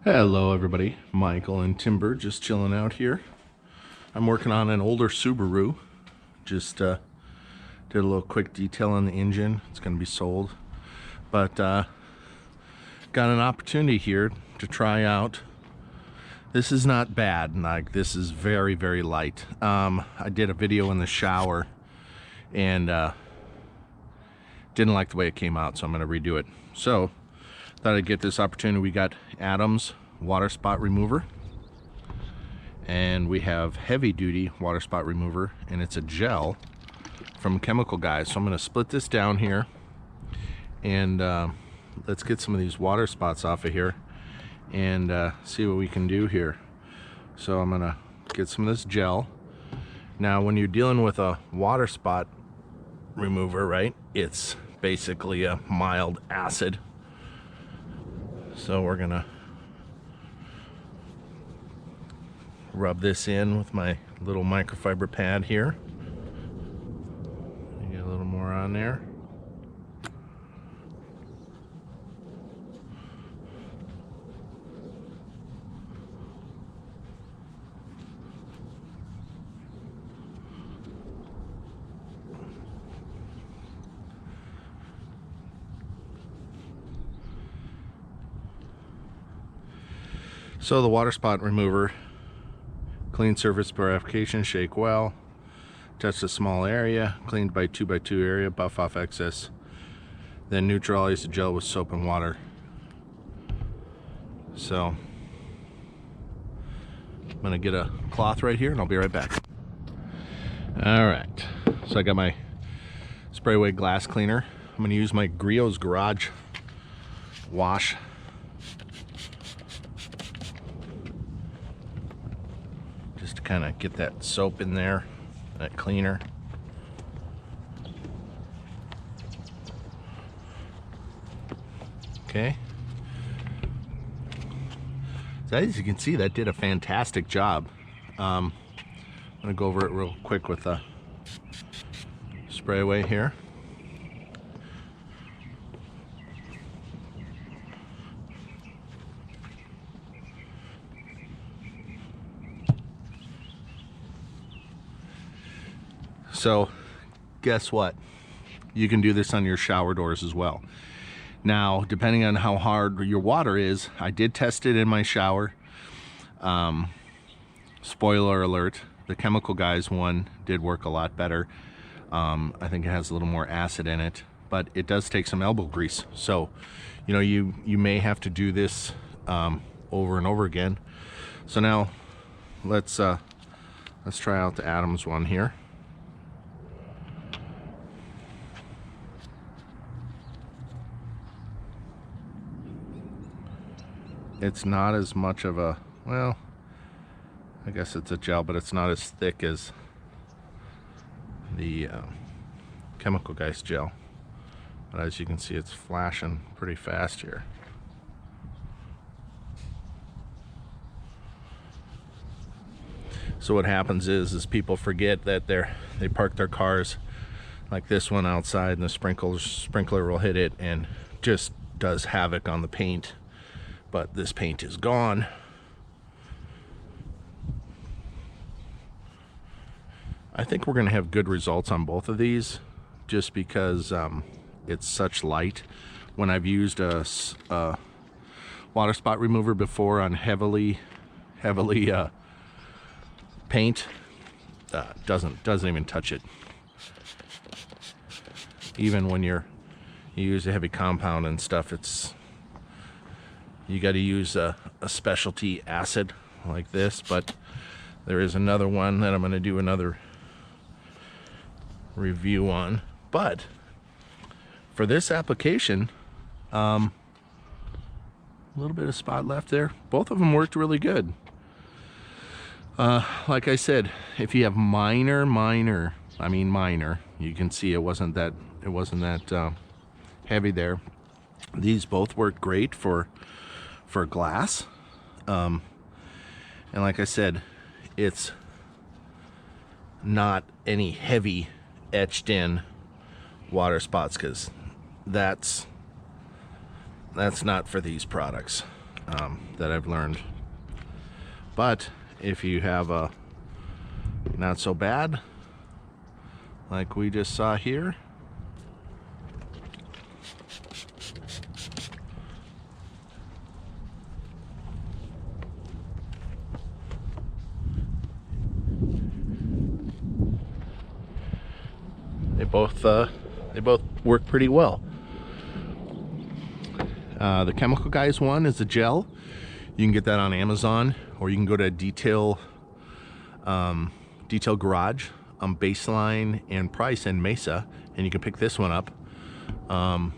Hello everybody, Michael and Timber just chilling out here. I'm working on an older Subaru. Just did a little quick detail on the engine. It's going to be sold, but got an opportunity here to try out. This is not bad, like this is very, very light. I did a video in the shower and didn't like the way it came out, so I'm going to redo it. So thought I'd get this opportunity. We got Adams water spot remover, and we have heavy duty water spot remover, and it's a gel from Chemical Guys. So I'm going to split this down here, and let's get some of these water spots off of here and see what we can do here. So I'm going to get some of this gel. Now when you're dealing with a water spot remover, right, it's basically a mild acid. So we're gonna rub this in with my little microfiber pad here. Get a little more on there. So the water spot remover, clean surface purification, shake well, touch the small area, cleaned by 2x2 area, buff off excess, then neutralize the gel with soap and water. So I'm gonna get a cloth right here and I'll be right back. All right, so I got my Sprayway glass cleaner. I'm gonna use my Griot's Garage wash. Just to kind of get that soap in there, that cleaner. Okay. So as you can see, that did a fantastic job. I'm gonna go over it real quick with the Sprayway here. So guess what? You can do this on your shower doors as well. Now, depending on how hard your water is, I did test it in my shower. Spoiler alert, the Chemical Guys one did work a lot better. I think it has a little more acid in it, but it does take some elbow grease. So, you know, you may have to do this over and over again. So now let's try out the Adams one here. It's not as much of a, well, I guess it's a gel, but it's not as thick as the Chemical Guys gel. But as you can see, it's flashing pretty fast here. So what happens is people forget that they park their cars like this one outside, and the sprinkler will hit it and just does havoc on the paint. But this paint is gone. I think we're going to have good results on both of these, just because it's such light. When I've used a water spot remover before on heavily paint, doesn't even touch it. Even when you use a heavy compound and stuff, you got to use a specialty acid like this. But there is another one that I'm going to do another review on. But for this application, a little bit of spot left there. Both of them worked really good. Like I said, if you have minor, you can see it wasn't that heavy there. These both worked great for glass, and like I said, it's not any heavy etched in water spots, because that's not for these products. that I've learned. But if you have a not so bad, like we just saw here, they both work pretty well. The Chemical Guys one is a gel. You can get that on Amazon, or you can go to Detail Garage on Baseline and Price and Mesa, and you can pick this one up.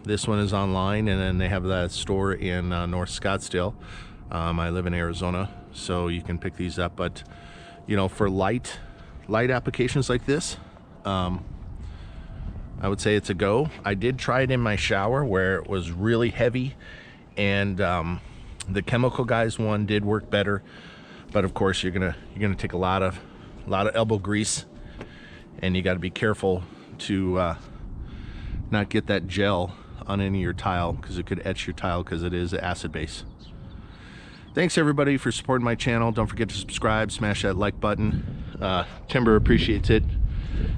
This one is online, and then they have that store in North Scottsdale. I live in Arizona, so you can pick these up. But you know, for light applications like this, I would say it's a go. I did try it in my shower where it was really heavy, and the Chemical Guys one did work better. But of course, you're gonna take a lot of elbow grease, and you got to be careful to not get that gel on any of your tile, because it could etch your tile, because it is acid base. Thanks everybody for supporting my channel. Don't forget to subscribe, smash that like button. Timber appreciates it.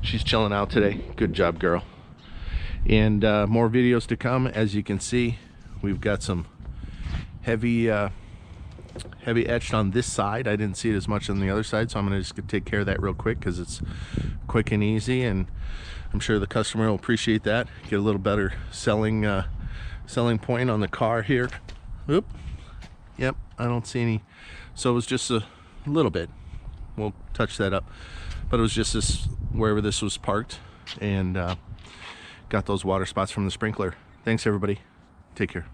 She's chilling out today. Good job, girl. And more videos to come. As you can see, we've got some heavy etched on this side. I didn't see it as much on the other side, so I'm gonna just take care of that real quick, because it's quick and easy, and I'm sure the customer will appreciate that. Get a little better selling point on the car here. Oop. Yep, I don't see any. So it was just a little bit. We'll touch that up. But it was just this, wherever this was parked, and got those water spots from the sprinkler. Thanks everybody. Take care.